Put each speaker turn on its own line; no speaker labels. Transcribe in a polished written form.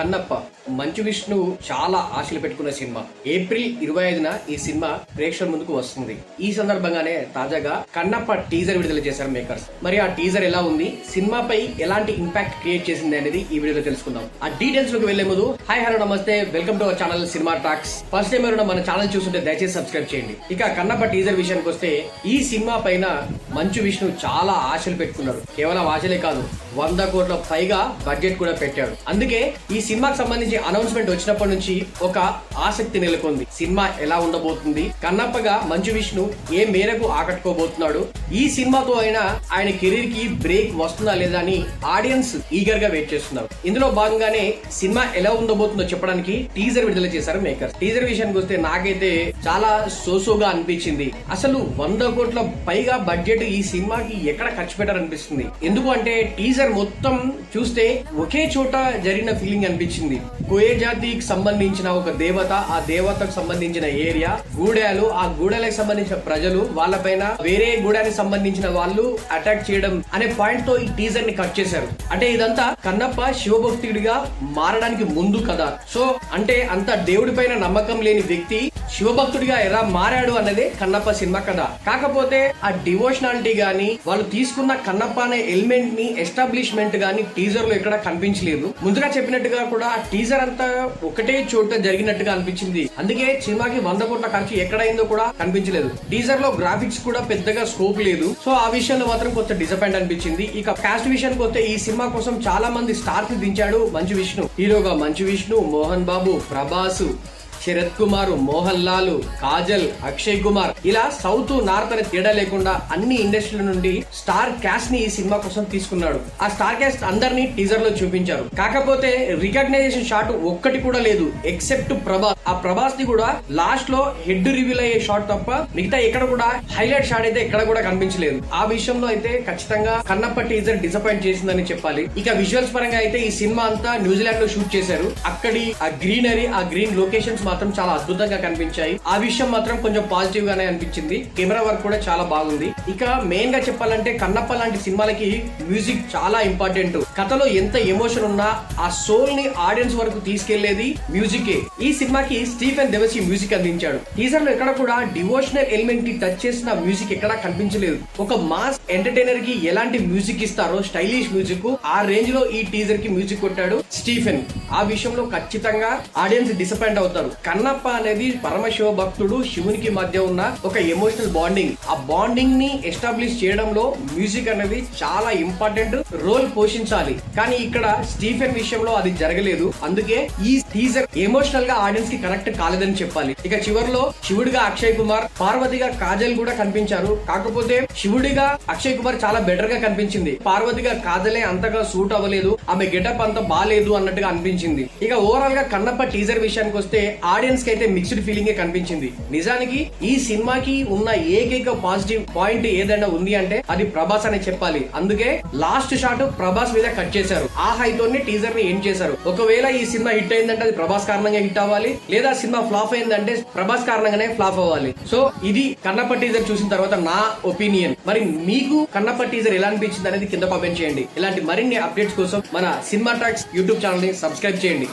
కన్నప్ప మంచు విష్ణు చాలా ఆశలు పెట్టుకున్న సినిమా ఏప్రిల్ 25న ఈ సినిమా ప్రేక్షకుల ముందుకు వస్తుంది. ఈ సందర్భంగానే తాజాగా కన్నప్ప టీజర్ విడుదల చేశారు మేకర్స్. మరి ఆ టీజర్ ఎలా ఉంది, సినిమాపై ఎలాంటి ఇంపాక్ట్ క్రియేట్ చేసింది అనేది ఈ వీడియోలో తెలుసుకుందాం. ఆ డీటెయిల్స్ లోకి వెళ్లే ముందు హాయ్ హలో నమస్తే, welcome to our channel cinema talks. First time ఎవరైనా మన ఛానల్ చూస్తుంటే దయచేసి సబ్స్క్రైబ్ చేయండి. ఇక కన్నప్ప టీజర్ విషయానికి వస్తే ఈ సినిమా పైన మంచు విష్ణు చాలా ఆశలు పెట్టుకున్నారు. కేవలం ఆశలే కాదు, 100 కోట్ల పైగా బడ్జెట్ కూడా పెట్టాడు. అందుకే ఈ సినిమాకి సంబంధించి అనౌన్స్మెంట్ వచ్చినప్పటి నుంచి ఒక ఆసక్తి నెలకొంది. సినిమా ఎలా ఉండబోతుంది, కన్నప్పగా మంచు విష్ణు ఏ మేరకు ఆకట్టుకోబోతున్నాడు, ఈ సినిమాతో అయినా ఆయన కెరీర్ కి బ్రేక్ వస్తుందా లేదా అని ఆడియన్స్ ఈగర్ గా వెయిట్ చేస్తున్నారు. ఇందులో భాగంగానే సినిమా ఎలా ఉండబోతుందో చెప్పడానికి టీజర్ విడుదల చేశారు మేకర్స్. టీజర్ విషయానికి వస్తే నాకైతే చాలా సోసోగా అనిపించింది. అసలు 100 కోట్ల పైగా బడ్జెట్ ఈ సినిమాకి ఎక్కడ ఖర్చు పెట్టారనిపిస్తుంది. ఎందుకు అంటే టీజర్ మొత్తం చూస్తే ఒకే చోట జరిగిన ఫీలింగ్ అనిపించింది. కోయ జాతికి సంబంధించిన ఒక దేవత, ఆ దేవతకు సంబంధించిన ఏరియా, గూడాలు, ఆ గూడాలకు సంబంధించిన ప్రజలు, వాళ్ళపైన వేరే గూడానికి సంబంధించిన వాళ్ళు అటాక్ చేయడం అనే పాయింట్ తో ఈ టీజర్ ని కట్ చేశారు. అంటే ఇదంతా కన్నప్ప శివభక్తుడిగా మారడానికి ముందు కదా. సో అంటే అంత దేవుడి పైన నమ్మకం లేని వ్యక్తి శివభక్తుడిగా ఎలా మారాడు అన్నదే కన్నప్ప సినిమా కథ. కాకపోతే ఆ డివోషనాలిటీ గానీ, వాళ్ళు తీసుకున్న కన్నప్ప అనే ఎలిమెంట్ ని ఎస్టాబ్లిష్మెంట్ గానీ టీజర్ లో ఎక్కడ కనిపించలేదు. ముందుగా చెప్పినట్టుగా కూడా ఆ టీజర్ అంతా ఒకటే చోట జరిగినట్టుగా అనిపించింది. అందుకే సినిమాకి 100 కోట్ల ఖర్చు ఎక్కడైందో కూడా కనిపించలేదు. టీజర్ లో గ్రాఫిక్స్ కూడా పెద్దగా స్కోప్ లేదు. సో ఆ విషయంలో మాత్రం కొంచెం డిసప్పాయింట్ అనిపించింది. ఇక కాస్ట్ విషయానికి వస్తే ఈ సినిమా కోసం చాలా మంది స్టార్స్ ని దించాడు మంచు విష్ణు. హీరోగా మంచు విష్ణు, మోహన్ బాబు, ప్రభాస్, శరత్ కుమార్, మోహన్ లాల్, కాజల్, అక్షయ్ కుమార్, ఇలా సౌత్ నార్త్ అనే తేడా లేకుండా అన్ని ఇండస్ట్రీల నుండి స్టార్ క్యాస్ట్ ని ఈ సినిమా కోసం తీసుకున్నాడు. ఆ స్టార్ క్యాస్ట్ అందరినీ టీజర్ లో చూపించారు. కాకపోతే రికగ్నైజేషన్ షాట్ ఒక్కటి కూడా లేదు ఎక్సెప్ట్ ప్రభాస్. ఆ ప్రభాస్ ని కూడా లాస్ట్ లో హెడ్ రివీల్ అయ్యే షాట్ తప్ప మిగతా ఎక్కడ కూడా హైలైట్ షాట్ అయితే ఎక్కడ కూడా కనిపించలేదు. ఆ విషయంలో అయితే ఖచ్చితంగా కన్నప్ప టీజర్ డిసప్పాయింట్ చేసిందని చెప్పాలి. ఇక విజువల్స్ పరంగా అయితే ఈ సినిమా అంతా న్యూజిలాండ్ లో షూట్ చేశారు. అక్కడి ఆ గ్రీనరీ, ఆ గ్రీన్ లొకేషన్స్ మాత్రం చాలా అద్భుతంగా కనిపించాయి. ఆ విషయం మాత్రం కొంచెం పాజిటివ్ గానే అనిపించింది. కెమెరా వర్క్ కూడా చాలా బాగుంది. ఇక మెయిన్ గా చెప్పాలంటే కన్నప్ప లాంటి సినిమాలకి మ్యూజిక్ చాలా ఇంపార్టెంట్. కథలో ఎంత ఎమోషన్ ఉన్నా ఆ సోల్ ని ఆడియన్స్ వరకు తీసుకెళ్లేది మ్యూజికే. ఈ సినిమాకి స్టీఫెన్ దేవసి మ్యూజిక్ అందించాడు. టీజర్ లో ఎక్కడ కూడా డివోషనల్ ఎలిమెంట్ ని టచ్ చేసిన మ్యూజిక్ ఎక్కడా కనిపించలేదు. ఒక మాస్ ఎంటర్టైనర్ కి ఎలాంటి మ్యూజిక్ ఇస్తారో స్టైలిష్ మ్యూజిక్, ఆ రేంజ్ లో ఈ టీజర్ కి మ్యూజిక్ కొట్టాడు స్టీఫెన్. ఆ విషయంలో ఖచ్చితంగా ఆడియన్స్ డిసప్పాయింట్ అవుతారు. కన్నప్ప అనేది పరమశివ భక్తుడు, శివునికి మధ్య ఉన్న ఒక ఎమోషనల్ బాండింగ్. ఆ బాండింగ్ ని ఎస్టాబ్లిష్ చేయడంలో మ్యూజిక్ అనేది చాలా ఇంపార్టెంట్ రోల్ పోషించాలి. కానీ ఇక్కడ స్టీఫెన్ విషయంలో అది జరగలేదు. అందుకే ఈ టీజర్ ఎమోషనల్ గా ఆడియన్స్ కి కనెక్ట్ కాలేదని చెప్పాలి. ఇక చివరిలో శివుడిగా అక్షయ్ కుమార్, పార్వతిగా కాజల్ కూడా కనిపించారు. కాకపోతే శివుడిగా అక్షయ్ కుమార్ చాలా బెటర్ గా కనిపించింది. పార్వతిగా కాజలే అంతగా సూట్ అవ్వలేదు, ఆమె గెటప్ అంతా బాలేదు అన్నట్టుగా అనిపించింది. ఇక ఓవరాల్ గా కన్నప్ప టీజర్ విషయానికి వస్తే ఆడియన్స్ కి అయితే మిక్స్డ్ ఫీలింగ్ కనిపించింది. నిజానికి ఈ సినిమాకి ఉన్న ఏకైక పాజిటివ్ పాయింట్ ఏదైనా ఉంది అంటే అది ప్రభాస్ అనే చెప్పాలి. అందుకే లాస్ట్ షాట్ ప్రభాస్ మీద కట్ చేశారు. ఆ హైతోనే టీజర్ ని ఎండ్ చేశారు. ఒకవేళ ఈ సినిమా హిట్ అయిందంటే అది ప్రభాస్ కారణంగా హిట్ అవ్వాలి, లేదా సినిమా ఫ్లాప్ అయిందంటే ప్రభాస్ కారణంగానే ఫ్లాప్ అవ్వాలి. సో ఇది కన్నప్ప టీజర్ చూసిన తర్వాత నా ఒపీనియన్. మరి మీకు కన్నప్ప టీజర్ ఎలా అనిపించింది అనేది కింద కామెంట్ చేయండి. ఇలాంటి మరిన్ని అప్డేట్స్ కోసం మన సినిమా టాక్స్ యూట్యూబ్ ఛానల్ ని సబ్స్క్రైబ్ చేయండి.